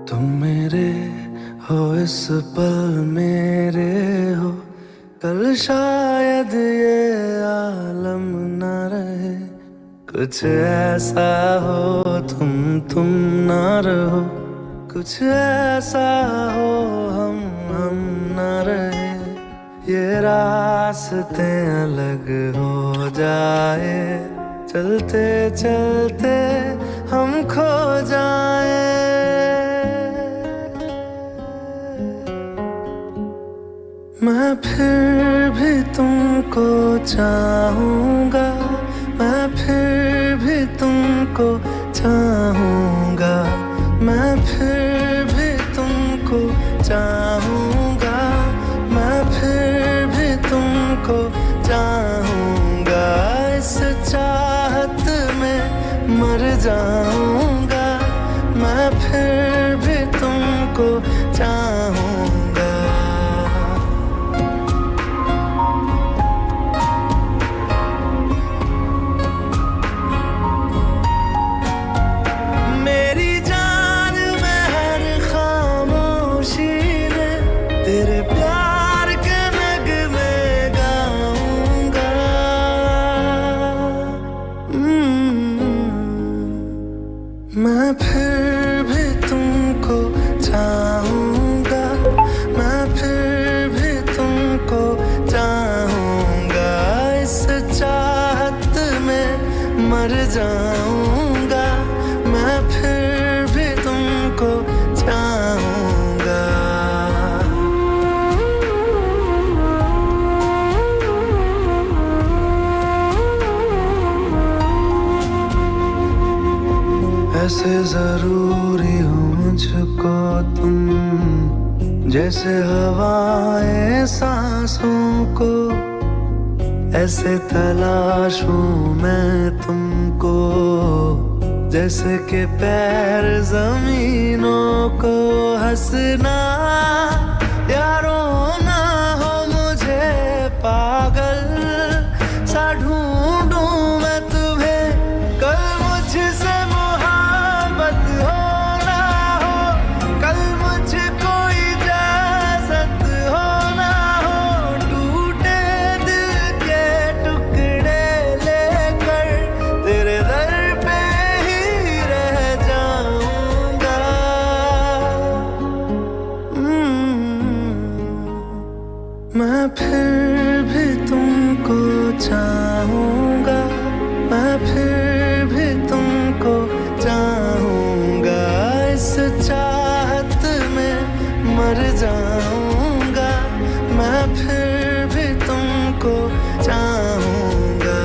तुम मेरे हो इस पल मेरे हो, कल शायद ये आलम न रहे। कुछ ऐसा हो तुम ना रहो, कुछ ऐसा हो हम न रहे। ये रास्ते अलग हो जाए, चलते चलते हम खो जाए। मैं फिर भी तुमको चाहूँगा, मैं फिर भी तुमको चाहूँगा, मैं फिर भी तुमको चाहूँगा, मैं फिर भी तुमको चाहूँगा। इस चाहत में मर जाऊँगा, मैं फिर भी तुमको चाहूँगा। तेरे प्यार के नगमे गाऊंगा। मैं फिर भी तुमको चाहूँगा, मैं फिर भी तुमको चाहूँगा। इस चाहत में मर जाऊँगा, मैं फिर भी तुमको चाहूँगा। ऐसे जरूरी हो मुझको तुम, जैसे हवाएं सांसों को। ऐसे तलाशूं मैं तुमको, जैसे कि पैर जमीनों को। हंसना या रोना हो मुझे पागल सा ढूंढूं मैं तुम्हें। कल मुझसे मोहब्बत हो ना हो, कल मुझको इजाजत हो ना हो। टूटे दिल के टुकड़े लेकर तेरे दर पे ही रह जाऊंगा। मैं फिर भी तुमको चाहूँगा, मैं फिर भी तुमको चाहूँगा। इस चाहत में मर जाऊँगा, मैं फिर भी तुमको चाहूँगा।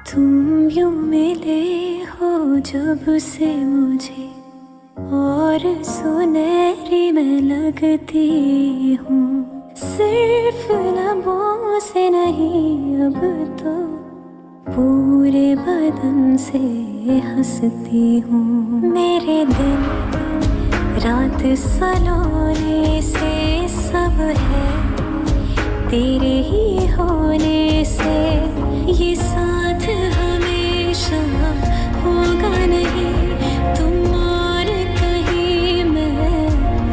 तुम यूं मिले हो जब से मुझे, और सुनहरी मैं लगती हूँ। सिर्फ लबों से नहीं अब तो पूरे बदन से हंसती हूँ। मेरे दिन रात सलोने से सब है तेरे ही होने से। ये साथ हमेशा होगा नहीं, तुम और कहीं मैं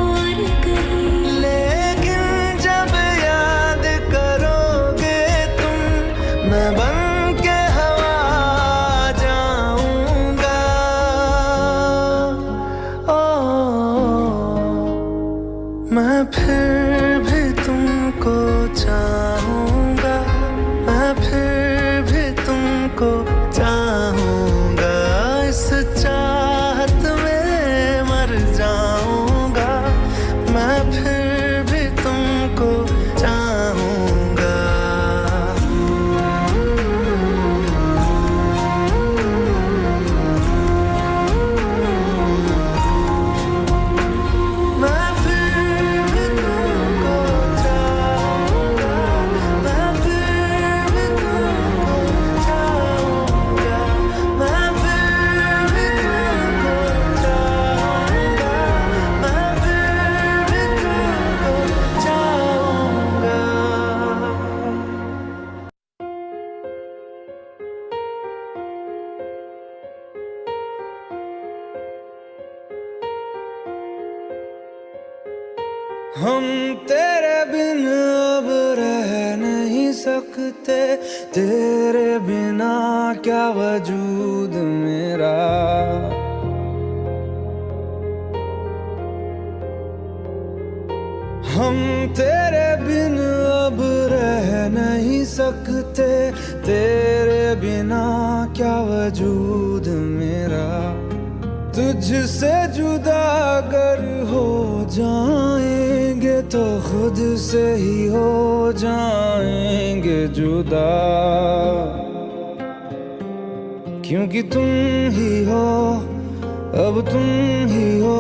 और कहीं। लेकिन जब याद करोगे तुम, मैं बन के हवा जाऊंगा। मैं फिर भी तुमको चाहूँगा, मैं फिर भी तुमको चाहूँगा। इस हम तेरे बिन अब रह नहीं सकते, तेरे बिना क्या वजूद मेरा। हम तेरे बिन अब रह नहीं सकते, तेरे बिना क्या वजूद मेरा। तुझसे जुदा अगर हो जाएंगे तो खुद से ही हो जाएंगे जुदा, क्योंकि तुम ही हो, अब तुम ही हो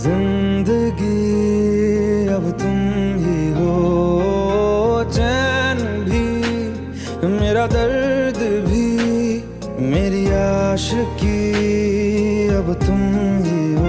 जिंदगी, अब तुम ही हो। चैन भी मेरा दर्द भी मेरी आशिकी, अब तुम ही हो।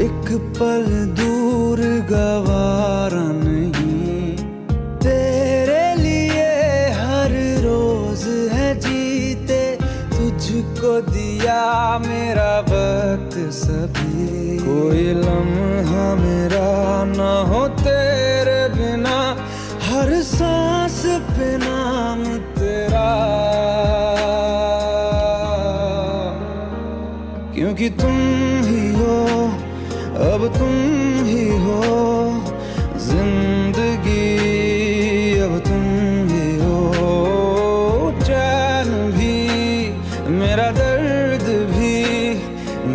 एक पल दूर गवारा नहीं, तेरे लिए हर रोज है जीते, तुझको दिया मेरा वक्त सभी। कोई लम्हा मेरा ना हो तेरे बिना, हर सांस पे नाम तेरा, क्योंकि तुम ही हो, अब तुम ही हो जिंदगी, अब तुम ही हो। चैन भी मेरा दर्द भी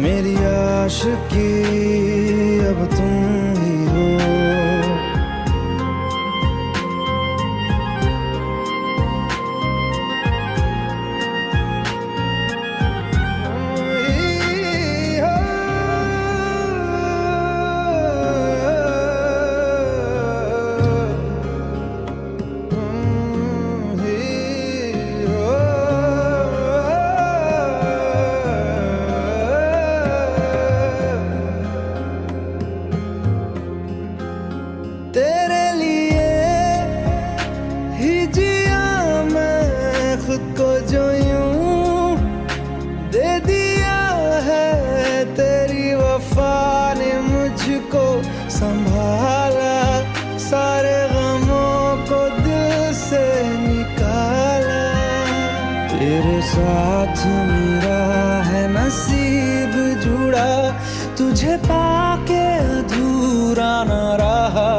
मेरी आशिकी, अब तुम ही हो। तेरे लिए ही जिया मैं खुद को, जो यूं दे दिया है तेरी वफा ने मुझको संभाला, सारे गमों को दिल से निकाला। तेरे साथ मेरा है नसीब जुड़ा, तुझे पाके अधूरा न रहा,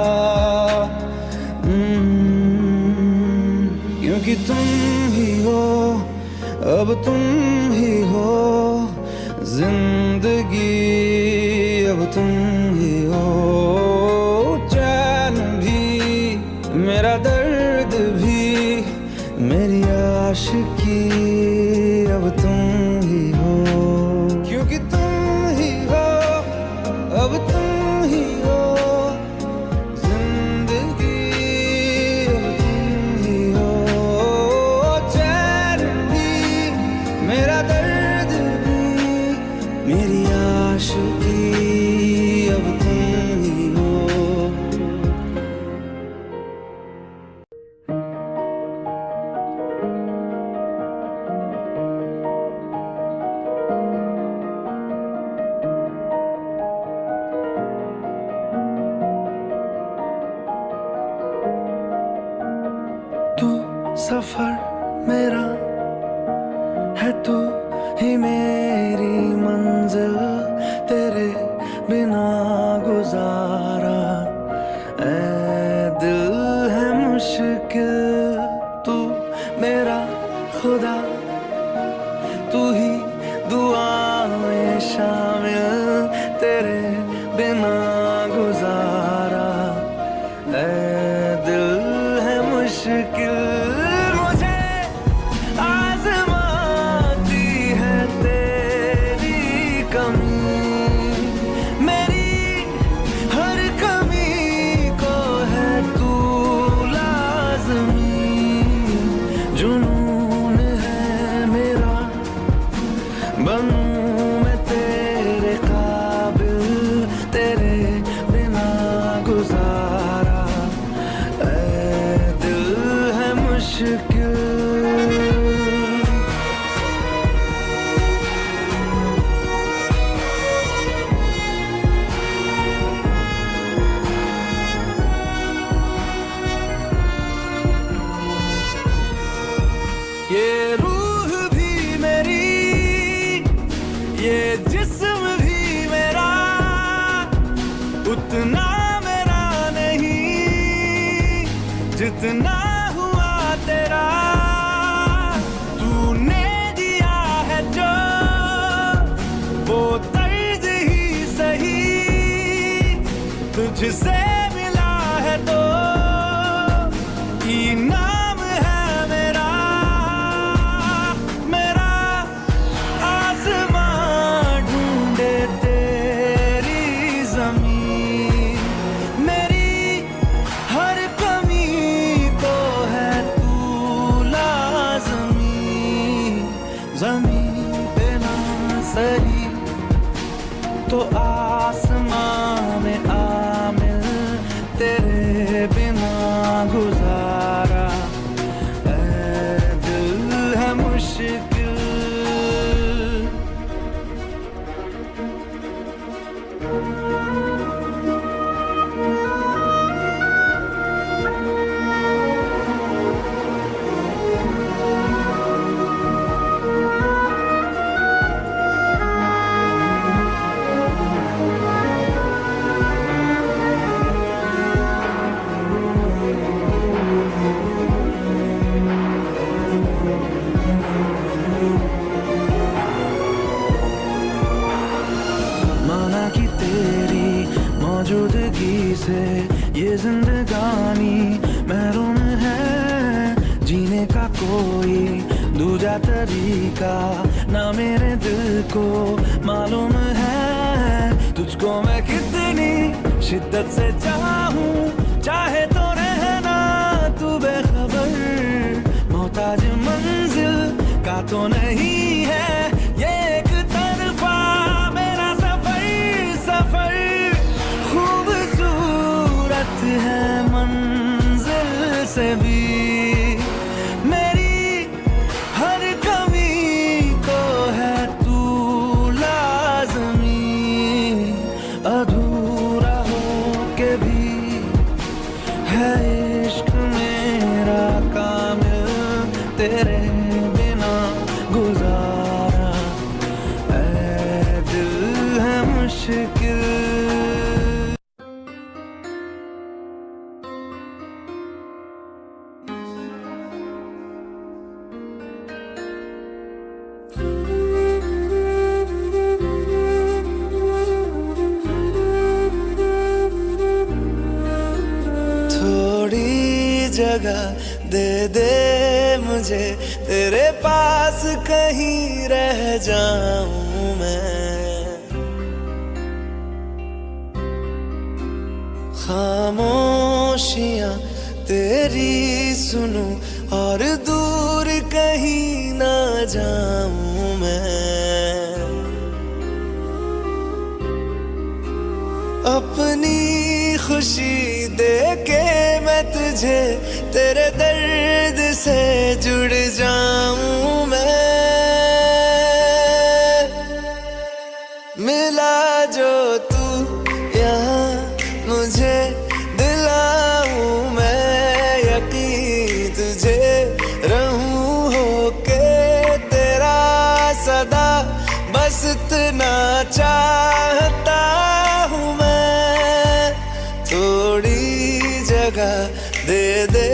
क्योंकि तुम ही हो, अब तुम ही हो जिंदगी, अब तुम ही हो। चैन भी मेरा दर्द भी मेरी आशिकी, अब तुम ही हो, क्योंकि तुम ही हो, अब तुम ही हो जिंदगी, अब तुम ही हो। चैन भी मेरा दर्द भी मेरी आशिकी, अब तुम ही हो। तू सफर मेरा है, तू ही मेरी मंजिल, तेरे बिना गुजारा ऐ दिल है मुश्किल। तू मेरा खुदा, तू ही दुआ में शामिल, तेरे बिना गुजारा ऐ दिल है मुश्किल। मुझे आज़माती है तेरी कमी, मेरी हर कमी को है तू लाज़मी। बनूं मैं तेरे काबिल, तेरे बिना गुजारा ऐ दिल है मुश्किल। ये रूह भी मेरी, ये जिस्म भी मेरा, उतना मेरा नहीं जितना हुआ तेरा। तूने दिया है जो वो तर्ज ही सही, तुझसे मिला है तो इनाम है मेरा। मेरा आसमां ढूंढे तेरी ज़मीन, मेरी हर कमी को है तू लाज़मी। ज़मीन पे ना सही तो आसमां में आमिल, तेरे बिना गुजारा ऐ दिल है मुश्किल। माना कि तेरी मौजूदगी से ये जिंदगानी महरूम है जीने का कोई दूजा तरीका ना मेरे दिल को मालूम है। तुझको मैं कितनी शिद्दत से चाहूं, चाहे तो रहना तू बेखबर। मोहताज मंजिल का तो नहीं है ये एक तरफा मेरा सफर। सफर खूबसूरत है मंजिल से भी, मेरी हर कमी को है तू लाज़मी। अधूरा हो के भी है इश्क मेरा कामिल, तेरे बिना गुजारा ऐ दिल है मुश्किल। थोड़ी जगह दे दे मुझे, तेरे पास कहीं रह जाऊं मैं। खामोशियां तेरी सुनूं और दूर कहीं ना जाऊं मैं। अपनी खुशी दे के मैं तुझे तेरे दर्द से जुड़ जाऊं मैं। मिला जो तू यहाँ मुझे दिलाऊं मैं यकीन तुझे रहूं होके तेरा सदा, बस इतना चाहता हूँ मैं। थोड़ी जगह दे दे